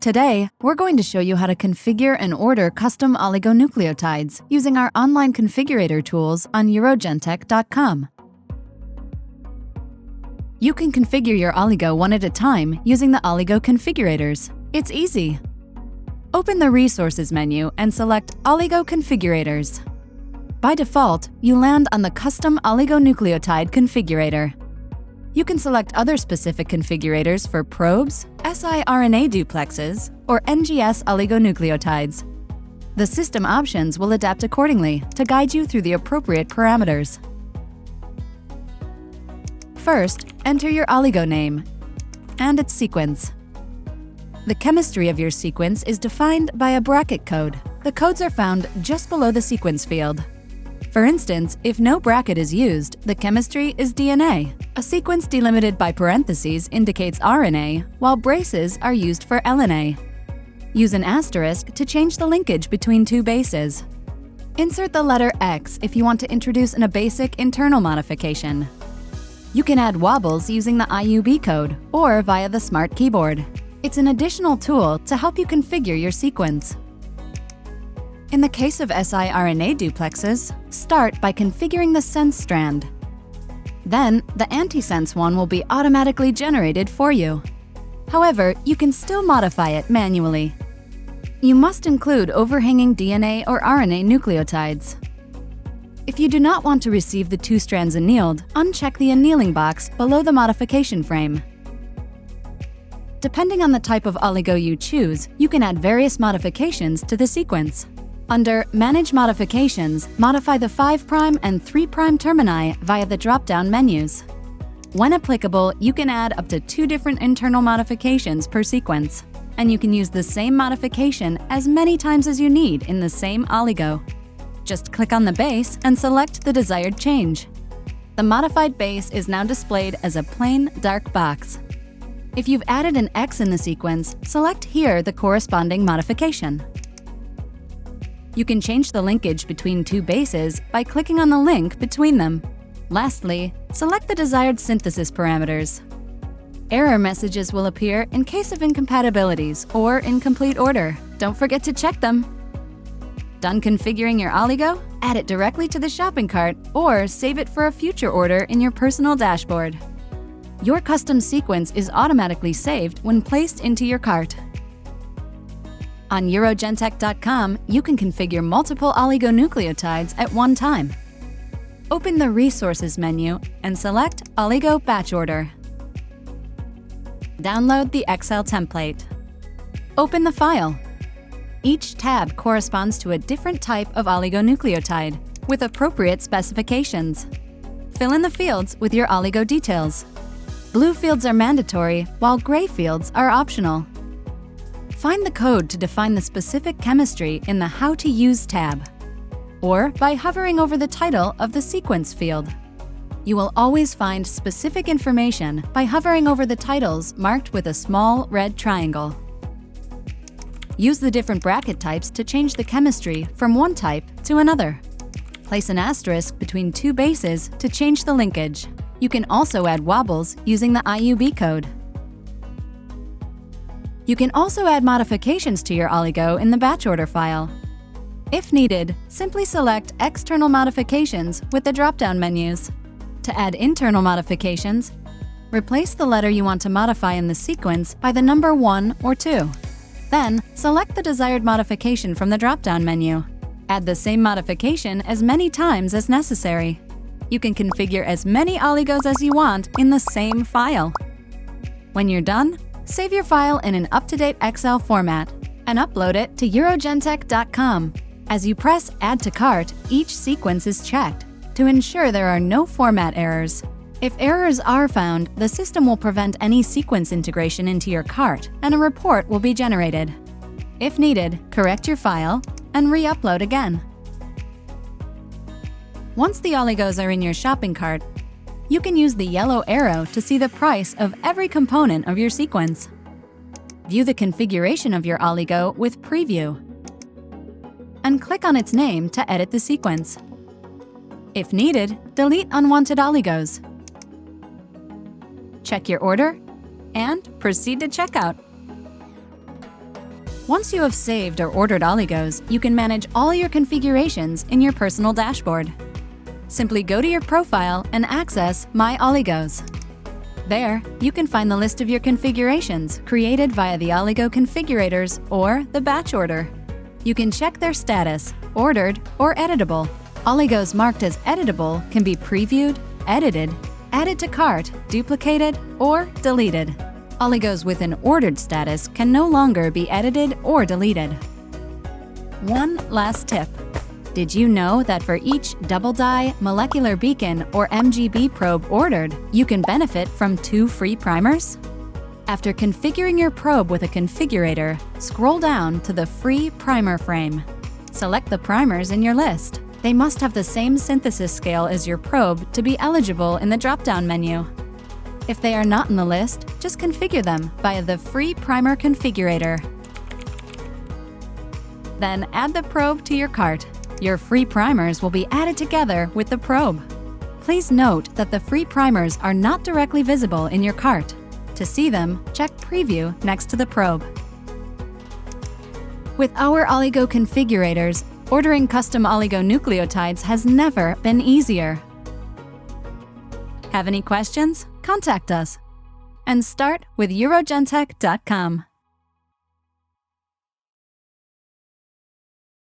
Today, we're going to show you how to configure and order custom oligonucleotides using our online configurator tools on urogentech.com. You can configure your oligo one at a time using the oligo configurators. It's easy. Open the Resources menu and select Oligo Configurators. By default, you land on the Custom Oligonucleotide Configurator. You can select other specific configurators for probes, siRNA duplexes, or NGS oligonucleotides. The system options will adapt accordingly to guide you through the appropriate parameters. First, enter your oligo name and its sequence. The chemistry of your sequence is defined by a bracket code. The codes are found just below the sequence field. For instance, if no bracket is used, the chemistry is DNA. A sequence delimited by parentheses indicates RNA, while braces are used for LNA. Use an asterisk to change the linkage between two bases. Insert the letter X if you want to introduce a basic internal modification. You can add wobbles using the IUB code or via the Smart Keyboard. It's an additional tool to help you configure your sequence. In the case of siRNA duplexes, start by configuring the sense strand. Then, the antisense one will be automatically generated for you. However, you can still modify it manually. You must include overhanging DNA or RNA nucleotides. If you do not want to receive the two strands annealed, uncheck the annealing box below the modification frame. Depending on the type of oligo you choose, you can add various modifications to the sequence. Under Manage Modifications, modify the 5' and 3' termini via the drop-down menus. When applicable, you can add up to 2 different internal modifications per sequence, and you can use the same modification as many times as you need in the same oligo. Just click on the base and select the desired change. The modified base is now displayed as a plain, dark box. If you've added an X in the sequence, select here the corresponding modification. You can change the linkage between two bases by clicking on the link between them. Lastly, select the desired synthesis parameters. Error messages will appear in case of incompatibilities or incomplete order. Don't forget to check them. Done configuring your oligo? Add it directly to the shopping cart or save it for a future order in your personal dashboard. Your custom sequence is automatically saved when placed into your cart. On urogentech.com, you can configure multiple oligonucleotides at one time. Open the Resources menu and select Oligo Batch Order. Download the Excel template. Open the file. Each tab corresponds to a different type of oligonucleotide with appropriate specifications. Fill in the fields with your oligo details. Blue fields are mandatory, while gray fields are optional. Find the code to define the specific chemistry in the How to Use tab, or by hovering over the title of the sequence field. You will always find specific information by hovering over the titles marked with a small red triangle. Use the different bracket types to change the chemistry from one type to another. Place an asterisk between two bases to change the linkage. You can also add wobbles using the IUB code. You can also add modifications to your oligo in the batch order file. If needed, simply select External Modifications with the drop-down menus. To add internal modifications, replace the letter you want to modify in the sequence by the number 1 or 2. Then, select the desired modification from the drop-down menu. Add the same modification as many times as necessary. You can configure as many oligos as you want in the same file. When you're done, save your file in an up-to-date Excel format and upload it to urogentech.com. As you press Add to Cart, each sequence is checked to ensure there are no format errors. If errors are found, the system will prevent any sequence integration into your cart and a report will be generated. If needed, correct your file and re-upload again. Once the oligos are in your shopping cart, you can use the yellow arrow to see the price of every component of your sequence. View the configuration of your oligo with Preview, and click on its name to edit the sequence. If needed, delete unwanted oligos. Check your order, and proceed to checkout. Once you have saved or ordered oligos, you can manage all your configurations in your personal dashboard. Simply go to your profile and access My Oligos. There, you can find the list of your configurations created via the oligo configurators or the batch order. You can check their status, ordered or editable. Oligos marked as editable can be previewed, edited, added to cart, duplicated, or deleted. Oligos with an ordered status can no longer be edited or deleted. One last tip. Did you know that for each double-dye, molecular beacon, or MGB probe ordered, you can benefit from 2 free primers? After configuring your probe with a configurator, scroll down to the free primer frame. Select the primers in your list. They must have the same synthesis scale as your probe to be eligible in the drop-down menu. If they are not in the list, just configure them via the free primer configurator. Then add the probe to your cart. Your free primers will be added together with the probe. Please note that the free primers are not directly visible in your cart. To see them, check Preview next to the probe. With our oligo configurators, ordering custom oligonucleotides has never been easier. Have any questions? Contact us. And start with urogentech.com.